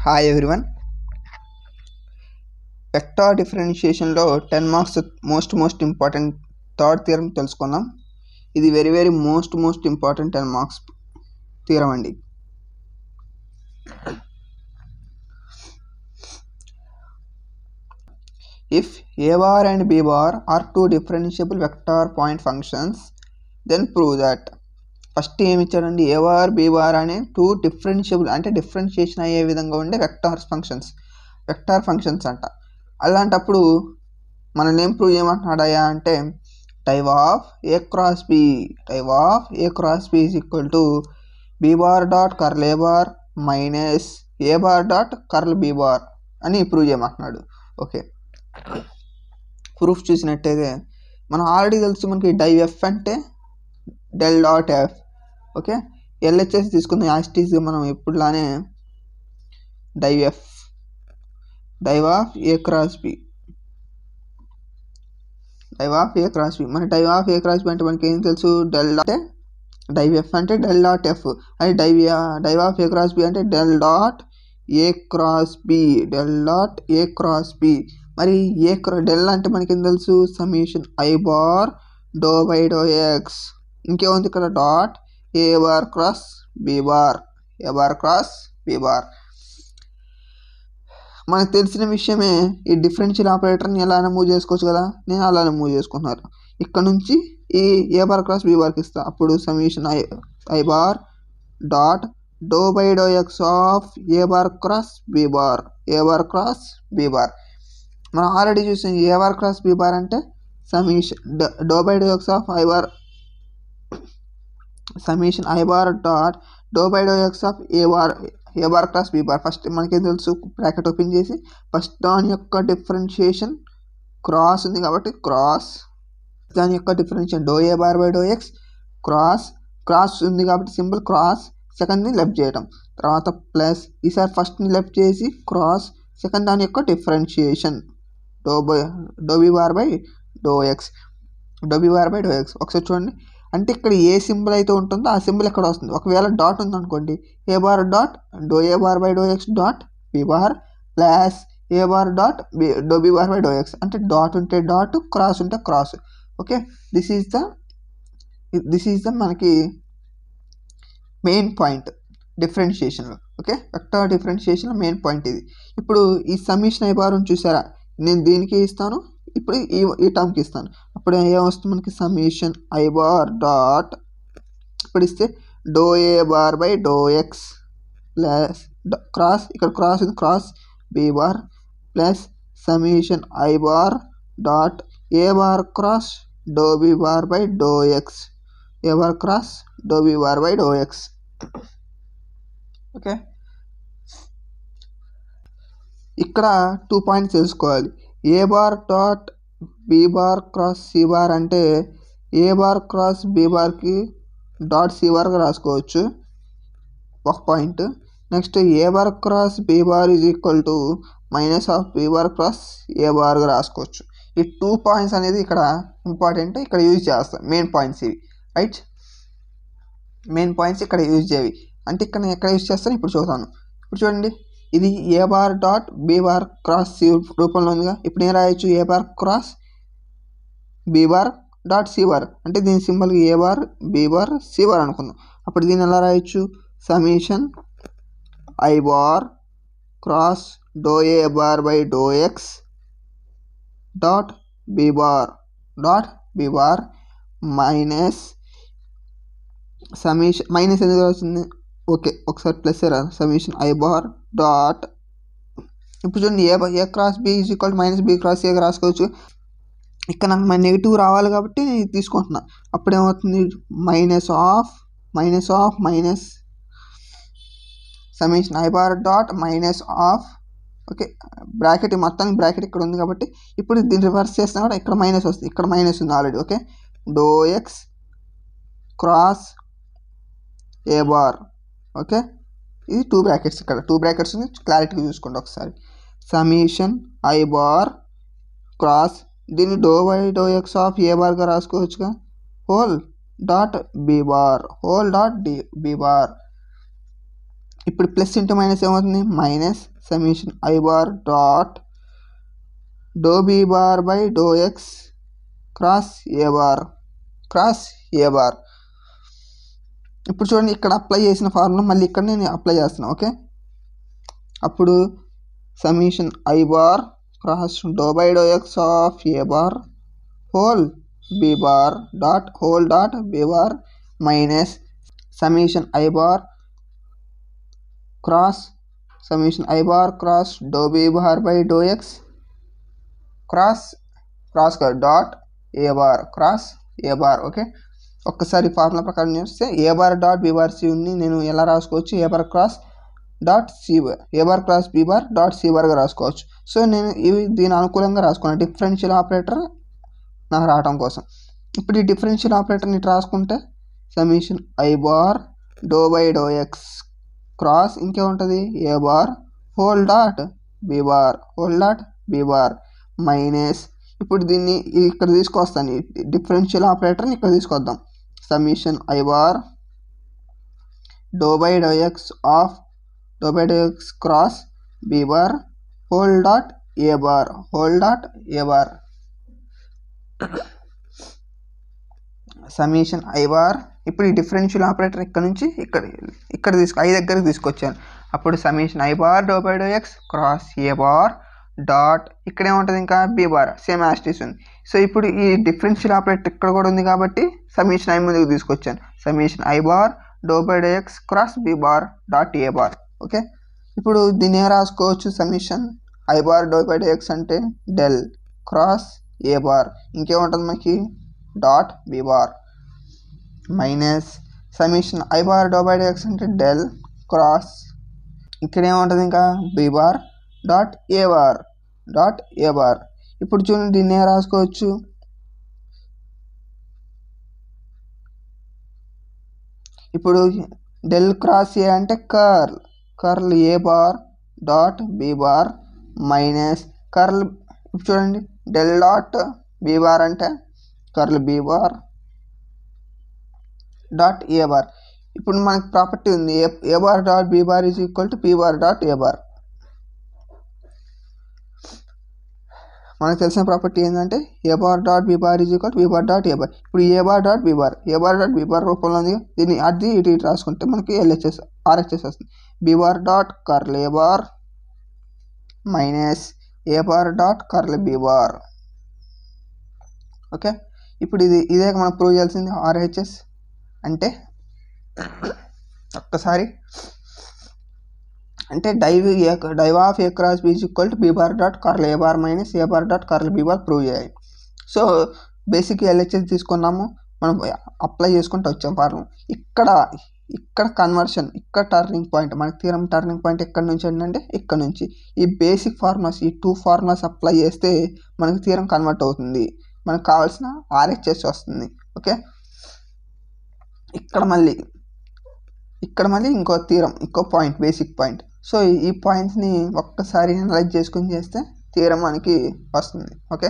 Hi everyone. Vector డిఫరెన్షియేషన్లో 10 marks most important third theorem తెలుసుకుందాం. ఇది very most important 10 marks theorem అండి. If a bar and b bar are two differentiable vector point functions, then prove that. First ఏమి ఇచ్చాడండి, ఏ bar B bar అనే two differentiable అంటే differentiation అయ్యే విధంగా ఉండే వెక్టార్ ఫంక్షన్స్ అంట. అలాంటప్పుడు మనం ఏం ప్రూవ్ చేయమంటున్నాడయ్యా అంటే type of A cross B is equal to B bar dot curl A bar minus A bar dot curl B bar అని ప్రూవ్ చేయమంటున్నాడు. ఓకే, ప్రూఫ్ చూసినట్టయితే మనం ఆల్రెడీ తెలుసు, మనకి డై ఎఫ్ అంటే del dot F. Okay, LHS తీసుకుందాం యాస్టీస్గా మనం ఎప్పుడులానే div of A cross B మన div of A cross B అంటే మనకి ఏం తెలుసు, డెల్ డాట్ డై ఎఫ్ అంటే డెల్ డాట్ ఎఫ్, అది div of A cross B అంటే del dot A cross B. మరి డెల్ అంటే మనకి ఏం తెలుసు, summation I bar do by do X. ఇంకేముంది ఇక్కడ, dot A bar cross B bar. మనకు తెలిసిన విషయమే, ఈ డిఫరెన్షియల్ ఆపరేటర్ని ఎలా మూవ్ చేసుకోవచ్చు కదా, నేను అలానే మూవ్ చేసుకుంటున్నాను. ఇక్కడ నుంచి ఈ ఏ బార్ క్రాస్ బి బార్కి ఇస్తా, అప్పుడు summation I bar dot do by do X of A bar cross B bar. మనం ఆల్రెడీ చూసాం, A bar cross B bar అంటే summation do by do X of I bar summation I bar dot do by do X of A bar cross B bar. First మనకేం తెలుసు, bracket open చేసి first దాని యొక్క differentiation cross ఉంది కాబట్టి cross, దాని యొక్క differentiation do A bar by do X cross ఉంది కాబట్టి సింపుల్ క్రాస్, సెకండ్ని లెఫ్ట్ చేయడం, తర్వాత ప్లస్ ఈసారి ఫస్ట్ని లెఫ్ట్ చేసి క్రాస్, సెకండ్ దాని యొక్క differentiation do B bar by do X. ఒకసారి చూడండి, అంటే ఇక్కడ ఏ సింబల్ అయితే ఉంటుందో ఆ సింబల్ ఎక్కడ వస్తుంది. ఒకవేళ డాట్ ఉందనుకోండి, A bar dot do A bar by do X dot B bar plus A bar dot do B bar by do X. అంటే డాట్ ఉంటే డాట్, క్రాస్ ఉంటే cross. Okay, this is the మనకి main point డిఫరెన్షియేషన్లో. Okay, vector డిఫరెన్షియేషన్లో main point ఇది. ఇప్పుడు ఈ summation I bar చూసారా, నేను దీనికి ఇస్తాను, ఇప్పుడు ఈ టర్మ్కి ఇస్తాను, అప్పుడు ఏమొస్తుంది మనకి, సమ్మేషన్ ఐ బార్ డాట్ ఇప్పుడు ఇస్తే do A bar by do X plus cross, ఇక్కడ cross B bar plus summation I bar dot A bar cross do B bar by do X okay, ఇక్కడ 2 పాయింట్స్ తెలుసుకోవాలి. A bar dot B bar cross C bar అంటే A bar cross B బార్కి dot C బార్గా రాసుకోవచ్చు, ఒక point. Next A bar cross B bar is equal to minus of B bar cross ఏ బార్గా రాసుకోవచ్చు. ఈ 2 points అనేది ఇక్కడ ఇంపార్టెంట్, ఇక్కడ యూజ్ చేస్తాం. మెయిన్ పాయింట్స్ ఇవి, రైట్. మెయిన్ పాయింట్స్ ఇక్కడ యూజ్ చేయవి అంటే ఇక్కడ నేను ఎక్కడ యూజ్ చేస్తాను ఇప్పుడు చూస్తాను. ఇప్పుడు చూడండి, ఇది A bar dot B bar cross C రూపంలో ఉందిగా. ఇప్పుడు నేను రాయొచ్చు A bar cross B bar dot C bar, అంటే దీని symbol A bar B bar C bar అనుకుందాం. అప్పుడు దీన్ని ఎలా రాయొచ్చు, summation I bar cross do A bar by do X dot B bar minus summation, minus ఎందుకు వస్తుంది, okay ఒకసారి plus summation I bar dot, ఇప్పుడు చూడండి A cross B is equal minus B cross ఏగా రాసుకోవచ్చు. ఇక్కడ నాకు నెగిటివ్ రావాలి కాబట్టి నేను తీసుకుంటున్నా. అప్పుడు ఏమవుతుంది, minus summation I bar dot minus of, okay bracket మొత్తానికి బ్రాకెట్ ఇక్కడ ఉంది కాబట్టి ఇప్పుడు దీన్ని రివర్స్ చేసినా కూడా ఇక్కడ మైనస్ వస్తుంది, ఇక్కడ మైనస్ ఉంది already. Okay, do X cross A bar. Okay, ఇది 2 బ్రాకెట్స్, ఇక్కడ 2 బ్రాకెట్స్ ఉంది, క్లారిటీగా చూసుకోండి ఒకసారి. సమ్మేషన్ ఐ బార్ క్రాస్, దీన్ని do by do X of A బార్గా రాసుకోవచ్చుగా, హోల్ డాట్ బి బార్ ఇప్పుడు ప్లస్ ఇంటూ మైనస్ ఏమవుతుంది, minus summation I bar dot do B bar by do X cross A bar cross A bar. ఇప్పుడు చూడండి, ఇక్కడ apply చేసిన formula మళ్ళీ ఇక్కడ నేను అప్లై చేస్తున్నాను. ఓకే, అప్పుడు summation I bar cross do by do X of A bar whole B bar dot whole dot B bar minus summation I bar cross summation I bar cross do B bar by do X cross dot A bar cross A bar. Okay, ఒక్కసారి formula ప్రకారం చూస్తే A bar dot B bar సిని నేను ఎలా రాసుకోవచ్చు, A bar cross dot C bar A bar cross B bar dot C బార్గా రాసుకోవచ్చు. So నేను ఇవి దీని అనుకూలంగా రాసుకున్నాను, డిఫరెన్షియల్ ఆపరేటర్ నాకు రావడం కోసం. ఇప్పుడు ఈ డిఫరెన్షియల్ ఆపరేటర్ని ఇట్లా రాసుకుంటే summation I bar do by do X cross ఇంకేముంటుంది A bar whole dot B bar minus, ఇప్పుడు దీన్ని ఇక్కడ తీసుకొస్తాను, డిఫరెన్షియల్ ఆపరేటర్ని ఇక్కడ తీసుకొద్దాం. Summation I bar do by do X of do by do X cross B bar whole dot A bar summation I bar. ఇప్పుడు ఈ డిఫరెన్షియల్ ఆపరేటర్ ఇక్కడ నుంచి ఇక్కడ ఐ దగ్గరికి తీసుకొచ్చాను. అప్పుడు summation I bar do by do X cross A bar dot ఇక్కడ ఏముంటుంది ఇంకా బీ బార్ సేమ్ యాస్టీస్ ఉంది. సో ఇప్పుడు ఈ డిఫరెన్షియల్ ఆపరేటర్ ఇక్కడ కూడా ఉంది కాబట్టి సమ్మేషన్ ఐ ముందుకు తీసుకొచ్చాను. Summation I bar do by do X cross B bar dot A bar. Okay, ఇప్పుడు దీన్ని ఏం రాసుకోవచ్చు, summation I bar do by do X అంటే డెల్ క్రాస్ ఏ బార్ ఇంకేముంటుంది మనకి dot B bar minus summation I bar do by do X అంటే del cross ఇక్కడ ఏముంటుంది ఇంకా B bar dot A bar. ఇప్పుడు చూడండి, దీన్ని ఏం రాసుకోవచ్చు, ఇప్పుడు డెల్ క్రాస్ ఏ అంటే curl A bar dot B bar minus curl, ఇప్పుడు చూడండి డెల్ డాట్ బీ బార్ అంటే curl B bar dot A bar. ఇప్పుడు మనకి ప్రాపర్టీ ఉంది A bar dot B bar is equal to B bar dot A bar. మనకు తెలిసిన property ఏంటంటే A bar dot B bar is equal to B bar dot A bar. ఇప్పుడు A bar dot B bar రూపంలో ఉంది, దీన్ని అది ఇటు రాసుకుంటే మనకి ఆర్హెచ్ఎస్ వస్తుంది. B bar dot curl A bar minus A bar dot curl B bar. Okay, ఇప్పుడు ఇదే మనం ప్రూవ్ చేయాల్సింది. ఆర్హెచ్ఎస్ అంటే ఒక్కసారి అంటే div of A cross B is equal to B bar dot curl A bar minus A bar dot curl B bar prove చేయాలి. So basic LHS తీసుకున్నాము, మనం అప్లై చేసుకుంటూ వచ్చాం ఫార్ములా. ఇక్కడ కన్వర్షన్, ఇక్కడ టర్నింగ్ పాయింట్, మనకి థీరం టర్నింగ్ పాయింట్ ఎక్కడి నుంచి అంటే ఇక్కడ నుంచి. ఈ బేసిక్ ఫార్ములాస్, ఈ 2 ఫార్ములాస్ అప్లై చేస్తే మనకి థీరం కన్వర్ట్ అవుతుంది, మనకు కావాల్సిన ఆర్హెచ్ఎస్ వస్తుంది. ఓకే, ఇక్కడ మళ్ళీ ఇంకో థీరం, ఇంకో పాయింట్, బేసిక్ పాయింట్. సో ఈ పాయింట్స్ని ఒక్కసారి అనలైజ్ చేసుకుని చేస్తే థీరం మనకి వస్తుంది. ఓకే.